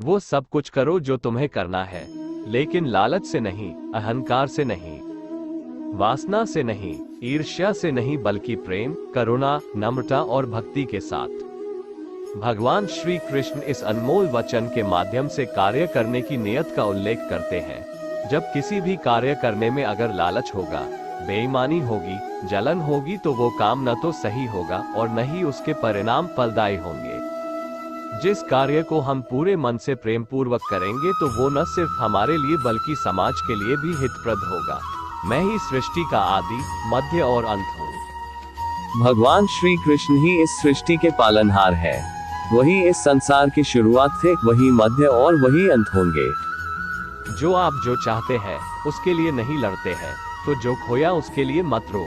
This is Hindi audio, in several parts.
वो सब कुछ करो जो तुम्हें करना है, लेकिन लालच से नहीं, अहंकार से नहीं, वासना से नहीं, ईर्ष्या से नहीं, बल्कि प्रेम, करुणा, नम्रता और भक्ति के साथ। भगवान श्री कृष्ण इस अनमोल वचन के माध्यम से कार्य करने की नियत का उल्लेख करते हैं। जब किसी भी कार्य करने में अगर लालच होगा, बेईमानी होगी, जलन होगी, तो वो काम न तो सही होगा और न ही उसके परिणाम फलदायी होंगे। जिस कार्य को हम पूरे मन से प्रेम पूर्वक करेंगे तो वो न सिर्फ हमारे लिए बल्कि समाज के लिए भी हितप्रद होगा। मैं ही सृष्टि का आदि, मध्य और अंत हूँ। भगवान श्री कृष्ण ही इस सृष्टि के पालनहार है। वही इस संसार की शुरुआत थे, वही मध्य और वही अंत होंगे। जो आप जो चाहते हैं उसके लिए नहीं लड़ते हैं, तो जो खोया उसके लिए मत रो।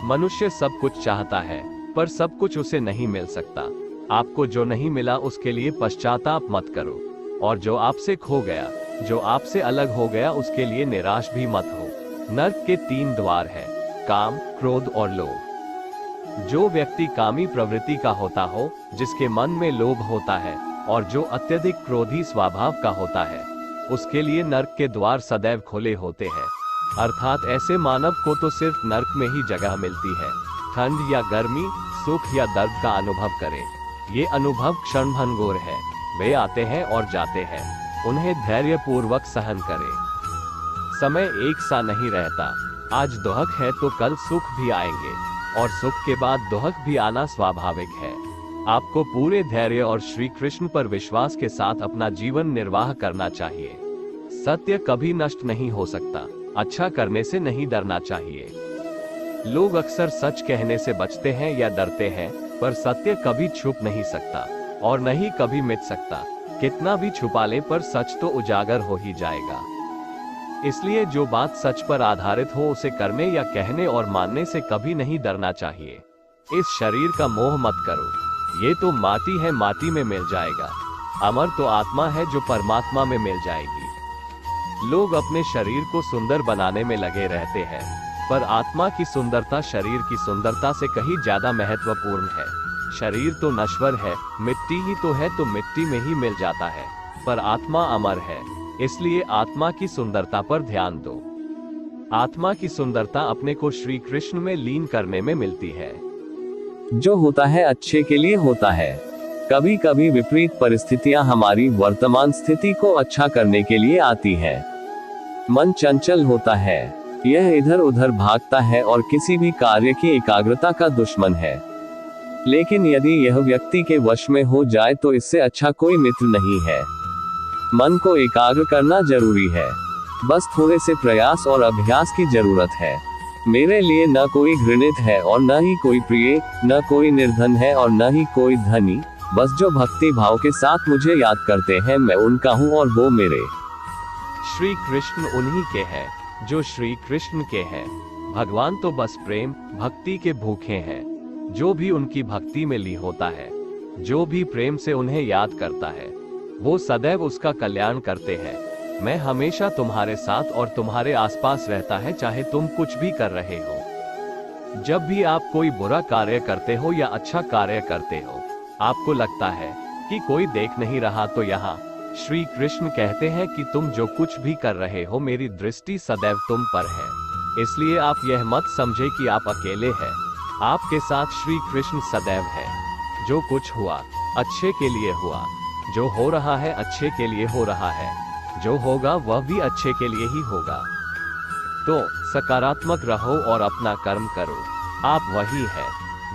मनुष्य सब कुछ चाहता है, पर सब कुछ उसे नहीं मिल सकता। आपको जो नहीं मिला उसके लिए पश्चाताप मत करो, और जो आपसे खो गया, जो आपसे अलग हो गया, उसके लिए निराश भी मत हो। नर्क के 3 द्वार हैं, काम, क्रोध और लोभ। जो व्यक्ति कामी प्रवृत्ति का होता हो, जिसके मन में लोभ होता है और जो अत्यधिक क्रोधी स्वभाव का होता है, उसके लिए नर्क के द्वार सदैव खुले होते हैं। अर्थात ऐसे मानव को तो सिर्फ नर्क में ही जगह मिलती है। ठंड या गर्मी, सुख या दर्द का अनुभव करें। ये अनुभव क्षणभंगुर है, वे आते हैं और जाते हैं, उन्हें धैर्य पूर्वक सहन करें। समय एक सा नहीं रहता। आज दुख है तो कल सुख भी आएंगे, और सुख के बाद दुख भी आना स्वाभाविक है। आपको पूरे धैर्य और श्री कृष्ण पर विश्वास के साथ अपना जीवन निर्वाह करना चाहिए। सत्य कभी नष्ट नहीं हो सकता। अच्छा करने से नहीं डरना चाहिए। लोग अक्सर सच कहने से बचते हैं या डरते हैं, पर सत्य कभी छुप नहीं सकता और न ही कभी मिट सकता। कितना भी छुपा ले, पर सच तो उजागर हो ही जाएगा। इसलिए जो बात सच पर आधारित हो उसे करने या कहने और मानने से कभी नहीं डरना चाहिए। इस शरीर का मोह मत करो, ये तो माटी है, माटी में मिल जाएगा। अमर तो आत्मा है जो परमात्मा में मिल जाएगी। लोग अपने शरीर को सुंदर बनाने में लगे रहते हैं, पर आत्मा की सुंदरता शरीर की सुंदरता से कहीं ज्यादा महत्वपूर्ण है। शरीर तो नश्वर है, मिट्टी ही तो है, तो मिट्टी में ही मिल जाता है, पर आत्मा अमर है। इसलिए आत्मा की सुंदरता पर ध्यान दो। आत्मा की सुंदरता अपने को श्री कृष्ण में लीन करने में मिलती है। जो होता है अच्छे के लिए होता है। कभी कभी विपरीत परिस्थितियां हमारी वर्तमान स्थिति को अच्छा करने के लिए आती हैं। मन चंचल होता है, यह इधर उधर भागता है और किसी भी कार्य की एकाग्रता का दुश्मन है। लेकिन यदि यह व्यक्ति के वश में हो जाए तो इससे अच्छा कोई मित्र नहीं है। मन को एकाग्र करना जरूरी है, बस थोड़े से प्रयास और अभ्यास की जरूरत है। मेरे लिए न कोई घृणित है और न ही कोई प्रिय, न कोई निर्धन है और न ही कोई धनी। बस जो भक्ति भाव के साथ मुझे याद करते हैं, मैं उनका हूँ और वो मेरे। श्री कृष्ण उन्हीं के हैं जो श्री कृष्ण के हैं। भगवान तो बस प्रेम भक्ति के भूखे हैं। जो भी उनकी भक्ति में ली होता है, जो भी प्रेम से उन्हें याद करता है, वो सदैव उसका कल्याण करते हैं। मैं हमेशा तुम्हारे साथ और तुम्हारे आसपास रहता है, चाहे तुम कुछ भी कर रहे हो। जब भी आप कोई बुरा कार्य करते हो या अच्छा कार्य करते हो, आपको लगता है कि कोई देख नहीं रहा, तो यहाँ श्री कृष्ण कहते हैं कि तुम जो कुछ भी कर रहे हो, मेरी दृष्टि सदैव तुम पर है। इसलिए आप यह मत समझे कि आप अकेले हैं। आपके साथ श्री कृष्ण सदैव है। जो कुछ हुआ अच्छे के लिए हुआ, जो हो रहा है अच्छे के लिए हो रहा है, जो होगा वह भी अच्छे के लिए ही होगा। तो सकारात्मक रहो और अपना कर्म करो। आप वही है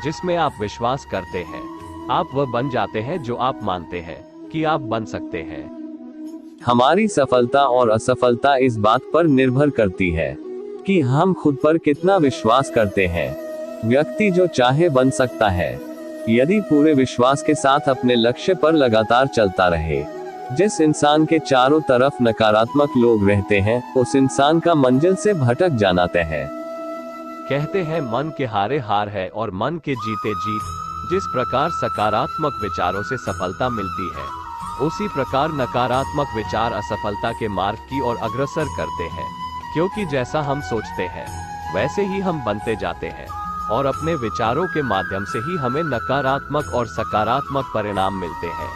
जिसमें आप विश्वास करते हैं। आप वह बन जाते हैं जो आप मानते हैं कि आप बन सकते हैं। हमारी सफलता और असफलता इस बात पर निर्भर करती है कि हम खुद पर कितना विश्वास करते हैं। व्यक्ति जो चाहे बन सकता है, यदि पूरे विश्वास के साथ अपने लक्ष्य पर लगातार चलता रहे। जिस इंसान के चारों तरफ नकारात्मक लोग रहते हैं, उस इंसान का मंजिल से भटक जाना तय है। कहते हैं मन के हारे हार है और मन के जीते जीत। जिस प्रकार सकारात्मक विचारों से सफलता मिलती है, उसी प्रकार नकारात्मक विचार असफलता के मार्ग की ओर अग्रसर करते हैं। क्योंकि जैसा हम सोचते हैं वैसे ही हम बनते जाते हैं, और अपने विचारों के माध्यम से ही हमें नकारात्मक और सकारात्मक परिणाम मिलते हैं।